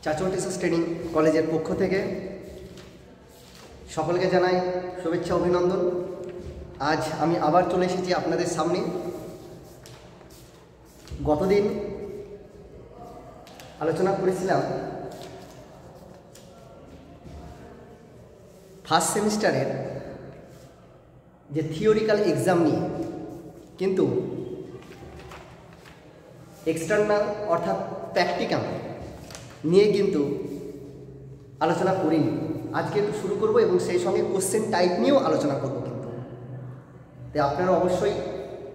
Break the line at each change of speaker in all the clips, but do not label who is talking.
Chanchal teachers training কলেজের পক্ষ থেকে সকলকে জানাই শুভেচ্ছা অভিনন্দন। আজ আমি আবার চলে এসেছি আপনাদের সামনে। গতদিন আলোচনা করেছিলাম ফার্স্ট সেমিস্টারের যে থিওরিক্যাল এক্সাম নিয়ে, কিন্তু এক্সটার্নাল অর্থাৎ প্র্যাকটিক্যাল নিয়ে কিন্তু আলোচনা করিনি। আজকে একটু শুরু করব এবং সেই সঙ্গে কোশ্চেন টাইপ নিয়েও আলোচনা করব। কিন্তু তাই আপনারা অবশ্যই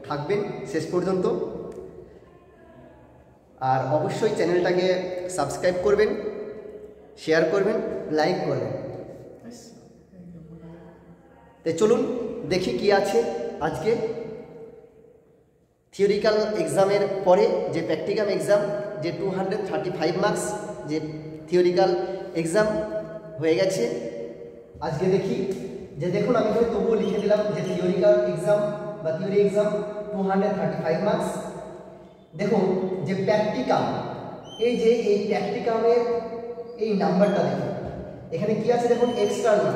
থাকবেন শেষ পর্যন্ত, আর অবশ্যই চ্যানেলটাকে সাবস্ক্রাইব করবেন, শেয়ার করবেন, লাইক করবেন। তাই চলুন দেখি কি আছে আজকে। থিওরিক্যাল এক্সামের পরে যে প্র্যাকটিক্যাল এক্সাম, যে 235 মার্কস যে থিওরিক্যাল এক্সাম হয়ে গেছে, আজকে দেখি যে দেখুন আমি তবুও লিখে দিলাম যে থিওরিক্যাল এক্সাম বা থিওরি এক্সাম 235 মার্কস। দেখুন যে প্র্যাকটিক্যাল, এই যে এই প্র্যাকটিক্যালের এই নাম্বারটা দেখুন এখানে কি আছে, দেখুন এক্সটার্নাল।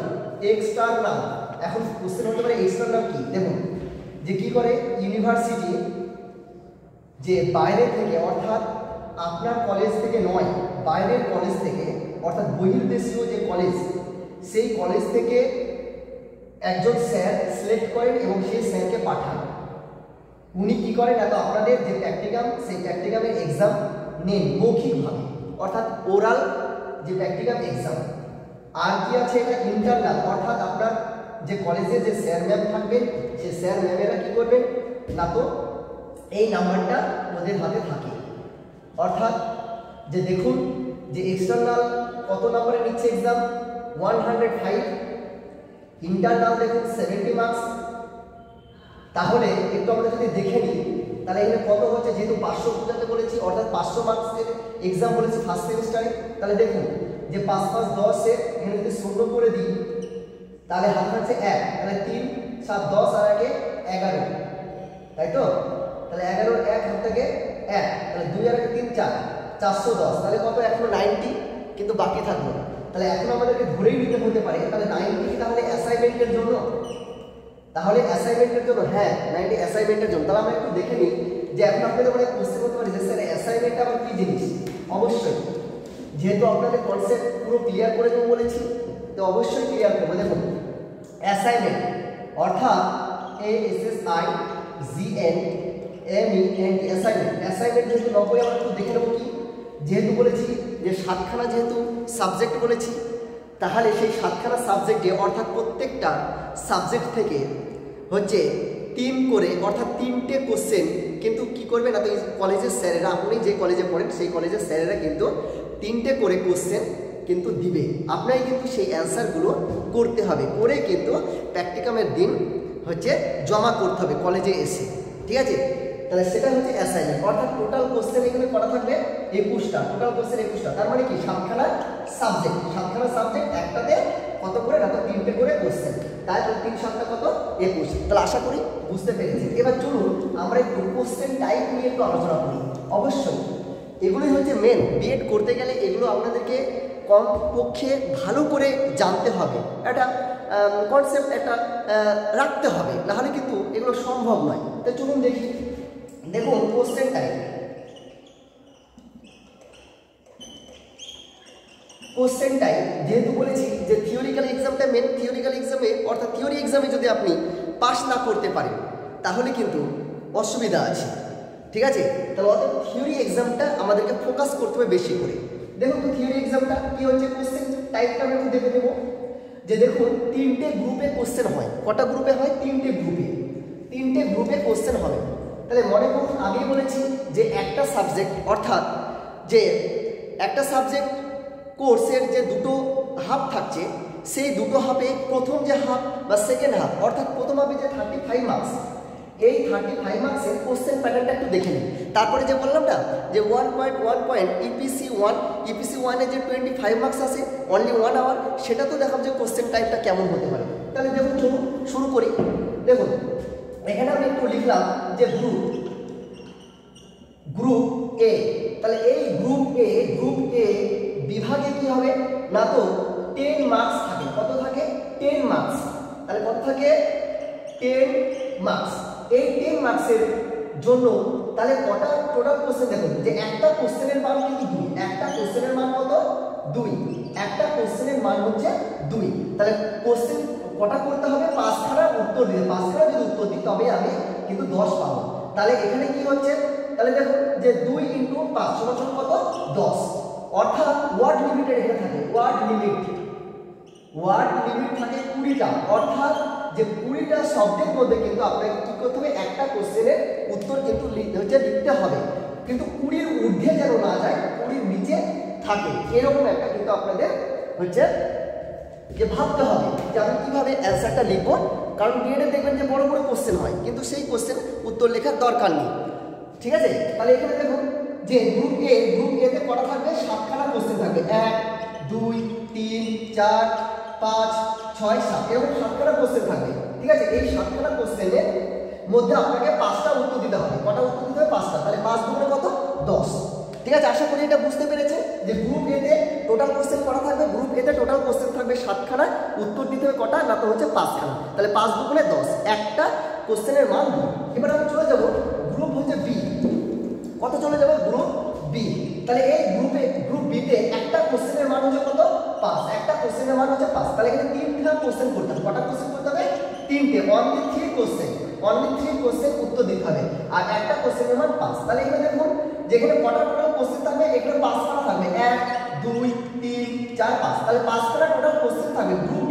এক্সটার্নাল এখন কোশ্চেন হতে পারে এক্সটার্নাল কি, দেখুন যে কি করে ইউনিভার্সিটি যে বাইরে থেকে অর্থাৎ আপনার কলেজ থেকে নয়, বাইরের কলেজ থেকে অর্থাৎ বহির্দেশীয় যে কলেজ, সেই কলেজ থেকে একজন স্যার সিলেক্ট করেন এবং সেই স্যারকে পাঠান। উনি কি করেন, এত আপনাদের যে প্র্যাকটিক্যাল, সেই প্র্যাকটিক্যালের এক্সাম নেন মৌখিকভাবে, অর্থাৎ ওরাল যে প্র্যাকটিক্যাল এক্সাম। আর কি আছে, এটা ইন্টারনাল, অর্থাৎ আপনার যে কলেজে যে স্যার ম্যাম থাকবেন, সেই স্যার ম্যামেরা কি করবেন না, তো এই নাম্বারটা ওদের হাতে থাকে। অর্থাৎ যে দেখুন যে এক্সটার্নাল কত নম্বরে নিচ্ছে এক্সাম, 105, ইন্টারনাল দেখুন 70 মার্কস। তাহলে একটু আমরা যদি দেখে নিই তাহলে এখানে কত হচ্ছে, যেহেতু 500 বোঝাতে বলেছি অর্থাৎ 500 মার্কসের এক্সাম বলেছি ফার্স্ট সেমিস্টারে। তাহলে দেখুন যে 5 5 10 এখানে যদি 0 করে দিই তাহলে হাত হচ্ছে 1, তাহলে 3 7 10 আর আগে 11, তাই তো? তাহলে 11 1 হাত থেকে 1, তাহলে 2 আর 3 4, 410। তাহলে কত, এখনো 90 কিন্তু বাকি থাকলো। তাহলে এখন আমাদেরকে ধরেই নিতে হতে পারে তাহলে 90 কি তাহলে অ্যাসাইনমেন্টের জন্য, তাহলে অ্যাসাইনমেন্টের জন্য, হ্যাঁ 90 অ্যাসাইনমেন্টের জন্য। তাহলে আমরা একটু দেখে নিই যে এখন আপনাদের মানে কোশ্চেন করতে পারি যে স্যার অ্যাসাইনমেন্ট আবার কি জিনিস। অবশ্যই যেহেতু আপনাদের কনসেপ্ট পুরো ক্লিয়ার করে দেবো বলেছি, তো অবশ্যই ক্লিয়ার করবো। দেখুন অ্যাসাইনমেন্ট অর্থাৎ ASSIGNMENT অ্যাসাইনমেন্ট। অ্যাসাইনমেন্ট যেহেতু 90, আমরা একটু দেখে নেবো কি, যেহেতু বলেছি যে 7খানা যেহেতু সাবজেক্ট বলেছি, তাহলে সেই 7খানা সাবজেক্টে অর্থাৎ প্রত্যেকটা সাবজেক্ট থেকে হচ্ছে 3 করে অর্থাৎ 3টে কোশ্চেন কিন্তু কি করবে না, তো এই কলেজের স্যারেরা, আপনি যে কলেজে পড়েন সেই কলেজের স্যারেরা কিন্তু 3টে করে কোশ্চেন কিন্তু দিবে। আপনাকে কিন্তু সেই অ্যান্সারগুলো করতে হবে, করে কিন্তু প্র্যাকটিক্যামের দিন হচ্ছে জমা করতে হবে কলেজে এসে, ঠিক আছে? তাহলে সেটা হচ্ছে অ্যাসাইনমেন্ট। অর্থাৎ টোটাল কোশ্চেন এখানে করা থাকবে 21টা, টোটাল কোশ্চেন 21টা। তার মানে কি 7খানা সাবজেক্ট, 7খানা সাবজেক্ট, একটাতে কত করে না, তো 3টে করে কোশ্চেন, তাই 3 7টা কত 21। তাহলে আশা করি বুঝতে পেরেছি। এবার চলুন আমরা একটু কোশ্চেন টাইপ নিয়ে একটু আলোচনা করি। অবশ্যই এগুলোই হচ্ছে মেন, বিএড করতে গেলে এগুলো আপনাদেরকে কমপক্ষে ভালো করে জানতে হবে, একটা কনসেপ্ট একটা রাখতে হবে, নাহলে কিন্তু এগুলো সম্ভব নয়। তো চলুন দেখি। দেখুন কোশ্চেন টাইপ, কোশ্চেন টাইপ যেহেতু বলেছি যে থিওরিক্যাল এক্সামটা মেন, থিওরিক্যাল এক্সামে অর্থাৎ থিওরি এক্সামে যদি আপনি পাস না করতে পারেন তাহলে কিন্তু অসুবিধা আছে, ঠিক আছে? তাহলে অর্থাৎ থিওরি এক্সামটা আমাদেরকে ফোকাস করতে হবে বেশি করে। দেখুন তো থিওরি এক্সামটা কি হচ্ছে, কোশ্চেন টাইপটা আমরা একটু দেখে নেব। যে দেখুন 3টে গ্রুপে কোশ্চেন হয়, কটা গ্রুপে হয়, 3টে গ্রুপে, 3টে গ্রুপে কোশ্চেন হবে। তাহলে মনে করুন আগেই বলেছি যে একটা সাবজেক্ট অর্থাৎ যে একটা সাবজেক্ট কোর্সের যে দুটো হাফ থাকছে, সেই দুটো হাফে প্রথম যে হাফ বা সেকেন্ড হাফ, অর্থাৎ প্রথম হাফে যে 35 মার্কস, এই 35 মার্কসের কোশ্চেন প্যাটার্নটা একটু দেখে নিন। তারপরে যে বললাম না যে 1.1 পয়েন্ট EPC1 এর যে 25 মার্কস আসে অনলি 1 আওয়ার, সেটা তো দেখাব যে কোশ্চেন টাইপটা কেমন হতে পারে। তাহলে দেখুন চলুন শুরু করি। দেখুন এখানে আমি একটু লিখলাম যে গ্রুপ এ। তাহলে এই গ্রুপ এ বিভাগে কি হবে না, তো 10 মার্কস থাকে। কত থাকে? 10 মার্কস। তাহলে কত থাকে? 10 মার্কস। এই 10 মার্কসের জন্য তাহলে কটা টোটাল কোশ্চেন দেখুন, যে একটা কোশ্চেনের মান কিন্তু 2, একটা কোশ্চেনের মান কত? 2, একটা কোশ্চেনের মান হচ্ছে 2। তাহলে কোশ্চেন কটা করতে হবে? 5খানা উত্তর দিতে, 5খানা যদি উত্তর দিই তবে আমি কিন্তু 10 পাবো। তাহলে এখানে কি হচ্ছে, তাহলে দেখুন যে 2 × 5 সমান কত? 10। অর্থাৎ ওয়ার্ড লিমিটেড এখানে থাকে, ওয়ার্ড লিমিট থাকে 20টা। অর্থাৎ যে 20টা শব্দের মধ্যে কিন্তু আপনাকে কি করতে হবে? একটা কোশ্চেনের উত্তর কিন্তু লিখতে হবে, কিন্তু 20-র ঊর্ধ্বে যেন না যায়, 20-র নিচে থাকে, এরকম একটা কিন্তু আপনাদের যে ভাবতে হবে যে আমি কিভাবে অ্যান্সারটা লিখবো। কারণ বিএডে দেখবেন যে বড় বড় কোশ্চেন হয়, কিন্তু সেই কোশ্চেন উত্তর লেখার দরকার নেই। ঠিক আছে? তাহলে এখানে দেখুন যে গ্রুপ এতে কটা থাকবে? 7খানা কোশ্চেন থাকবে। 1 2 3 4 5 6 7 এরকম 7খানা কোশ্চেন থাকবে। ঠিক আছে? এই 7খানা কোশ্চেনের মধ্যে আপনাকে 5টা উত্তর দিতে হবে। কটা উত্তর দিতে হবে? 5টা। তাহলে 5 × কত? 10। ঠিক আছে? আশা করি এটা বুঝতে পেরেছে যে গ্রুপ এতে টোটাল কোশ্চেন কটা থাকবে। গ্রুপ এতে টোটাল কোশ্চেন থাকবে 7খানা, উত্তর দিতে হবে কটা না, তো হচ্ছে 5খানা। তাহলে 5 × 10, একটা কোশ্চেনের মান 2। এবার আমি চলে যাব গ্রুপ হচ্ছে বি। কত চলে যাবে? Group B. তাহলে এই গ্রুপ বিতে একটা কোশ্চেনের মান হচ্ছে কত? 5, একটা কোশ্চেনের মান হচ্ছে 5। তাহলে এখানে 3টা কোশ্চেন করতে হবে। কটা কোশ্চেন করতে হবে? 3টে। অনলি 3 কোশ্চেন উত্তর দিতে হবে, আর একটা কোশ্চেনের মান 5। তাহলে এখানে দেখুন যেখানে কটা টোটাল কোশ্চেন থাকবে, এখানে 5খানা থাকবে। 1 2 3 4 5। তাহলে 5খানা টোটাল কোশ্চেন থাকবে গ্রুপ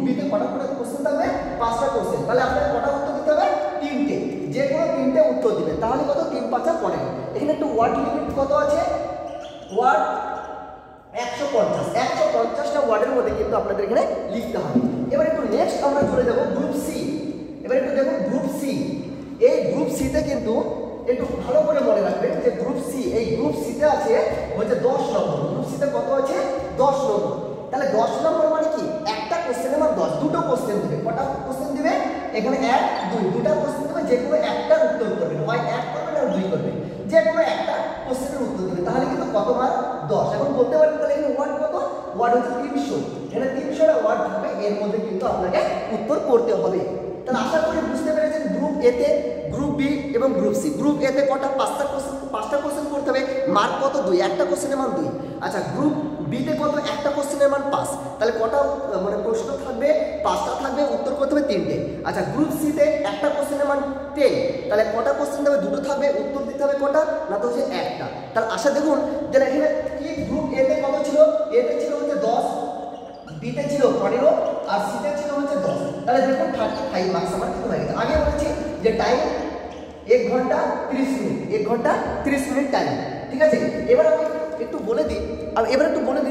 বিতে কটা টোটাল কোশ্চেন থাকবে? 5টা কোশ্চেন। তাহলে আপনাকে কটা উত্তর দিতে হবে? 3টে। যে কোনো 3টে উত্তর দিবেন। তাহলে কত? 3 × 5 = 15। এখানে একটু ওয়ার্ড লিমিট কত আছে? ওয়ার্ড 150টা ওয়ার্ডের মধ্যে কিন্তু আপনাদের এখানে লিখতে হবে। এবার একটু নেক্সট আমরা চলে যাব গ্রুপ সি। এবার একটু দেখুন গ্রুপ সি। এই গ্রুপ সিতে কিন্তু একটু ভালো করে মনে রাখবেন যে গ্রুপ সি, এই গ্রুপ সিতে আছে হচ্ছে 10 নম্বর। গ্রুপ সিতে কত আছে? 10 নম্বর। তাহলে 10 নম্বর মানে কি? একটা কোশ্চেনের মান 10, দুটো কোশ্চেন দিবে। কটা কোশ্চেন দিবে? এখানে 1 2 দুটো কোশ্চেন দিবে, যে কোনো একটা উত্তর করবে, হয় 1 করবে না 2 করবে, যে কোনো একটা কোশ্চেনের উত্তর দিবে। তাহলে কিন্তু কত মান? 10। এখন বলতে পারেন তাহলে এখানে ওয়ার্ড কত? ওয়ার্ড হচ্ছে 300। এখানে 300টা ওয়ার্ড থাকবে, এর মধ্যে কিন্তু আপনাকে উত্তর করতে হবে। তাহলে আশা করি বুঝতে পেরেছেন গ্রুপ এতে, গ্রুপ বি এবং গ্রুপ সি। গ্রুপ এতে কটা? 5টা কোশ্চেন করতে হবে, মার্ক কত? 2, একটা কোশ্চেনের মান 2। আচ্ছা, গ্রুপ বিতে কত? একটা কোশ্চেনের মান 5। তাহলে কটা মানে প্রশ্ন থাকবে? 5টা থাকবে, উত্তর করতে হবে 3টে। আচ্ছা, গ্রুপ সিতে একটা কোশ্চেনের মান 10। তাহলে কটা কোশ্চেন দেবে? 2টো থাকবে, উত্তর দিতে হবে কটা না, তো হচ্ছে একটা। তাহলে আশা দেখুন যে এখানে কি গ্রুপ এতে কত ছিল? এতে ছিল হচ্ছে 10, বিতে ছিল 15, আর সিতে ছিল হচ্ছে 10। তাহলে দেখুন 35 মার্কস আমার কিন্তু হয়ে গেছে। আগে বলেছি যে টাইম 1 ঘন্টা 30 মিনিট, 1 ঘন্টা 30 মিনিট টাইম। ঠিক আছে? এবার আমি একটু বলে দিই,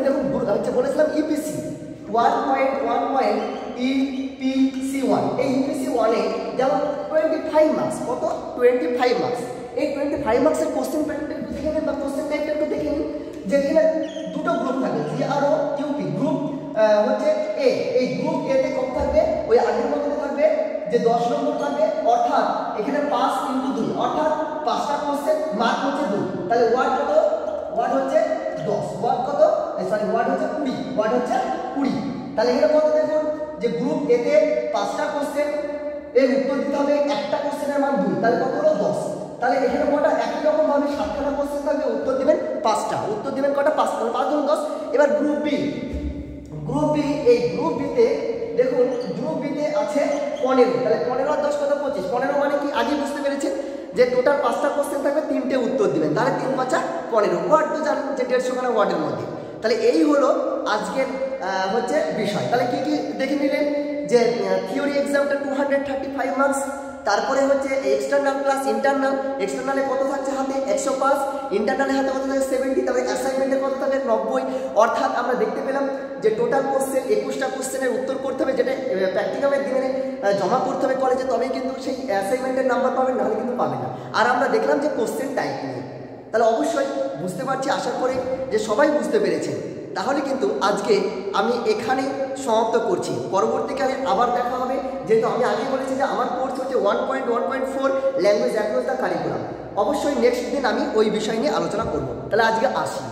দেখুন হচ্ছে বলেছিলাম ইপিসি 1.1.EPC1। এই ইপিসি 1-এ যেমন 25 মার্কস। কত? 25 মার্কস। এই 25 মার্কসের কোশ্চেন প্যাটার্নটা একটু দেখে নিন, বা কোশ্চেন টাইপটা একটু দেখে নিন। যে এখানে দুটো গ্রুপ থাকে, জিআরও ইউপি। গ্রুপ হচ্ছে এ। এই গ্রুপ এতে কত থাকবে? ওই আগের মতো থাকবে, যে 10 নম্বর থাকবে। অর্থাৎ এখানে 5 × 2, অর্থাৎ 5টা কোশ্চেন, মার্ক হচ্ছে 2। তাহলে ওয়ার্ড কত? ওয়ার্ড হচ্ছে 10। ওয়ার্ড কত? ওয়ার্ড হচ্ছে 20। ওয়ার্ড হচ্ছে 20। তাহলে এখানে কত দেখুন যে গ্রুপ এতে 5টা কোশ্চেন, এর উত্তর দিতে হবে একটা কোশ্চেনের মান 2। তাহলে কত হলো? 10। তাহলে এখানে কটা? একই রকম ভাবে 7খানা কোশ্চেন থাকবে, উত্তর দিবেন 5টা। উত্তর দিবেন কটা? 5। তাহলে 5 × 10। এবার গ্রুপ বি। এই গ্রুপ বিতে দেখুন, গ্রুপ বিতে আছে 15। তাহলে 15 আর 10 কত? 25। 15 মানে কি? আগে বুঝতে পেরেছেন যে টোটাল 5টা কোশ্চেন থাকবে, 3টে উত্তর দিবেন। তাহলে 3 × 5 = 15। ওয়ার্ড তো জানেন যে 150খানা ওয়ার্ডের মধ্যে। তাহলে এই হলো আজকের হচ্ছে বিষয়। তাহলে কি কি দেখে নিলেন যে থিওরি এক্সামটা 235 মার্কস, তারপরে হচ্ছে এক্সটার্নাল প্লাস ইন্টারনাল। এক্সটার্নালে কত থাকছে হাতে? 105। ইন্টারনালে হাতে কত থাকে? 70। তবে অ্যাসাইনমেন্টে কত থাকে? 90। অর্থাৎ আমরা দেখতে পেলাম যে টোটাল কোশ্চেন 21টা কোশ্চেনের উত্তর করতে হবে, যেটা প্র্যাকটিক্যালের দিনে জমা করতে হবে কলেজে, তবেই কিন্তু সেই অ্যাসাইনমেন্টের নাম্বার পাবেন, নাহলে কিন্তু পাবেন না। আর আমরা দেখলাম যে কোশ্চেন টাইপ নিয়ে। তাহলে অবশ্যই বুঝতে পারছি, আশা করি যে সবাই বুঝতে পেরেছেন। তাহলে কিন্তু আজকে আমি এখানেই সমাপ্ত করছি। পরবর্তীকালে আবার দেখা হবে, যেহেতু আমি আগে বলেছি যে আমার কোর্স হচ্ছে 1.1.4 ল্যাঙ্গুয়েজ অ্যাক্রস দ্য কারিকুলাম। অবশ্যই নেক্সট দিন আমি ওই বিষয় নিয়ে আলোচনা করব। তাহলে আজকে আসি।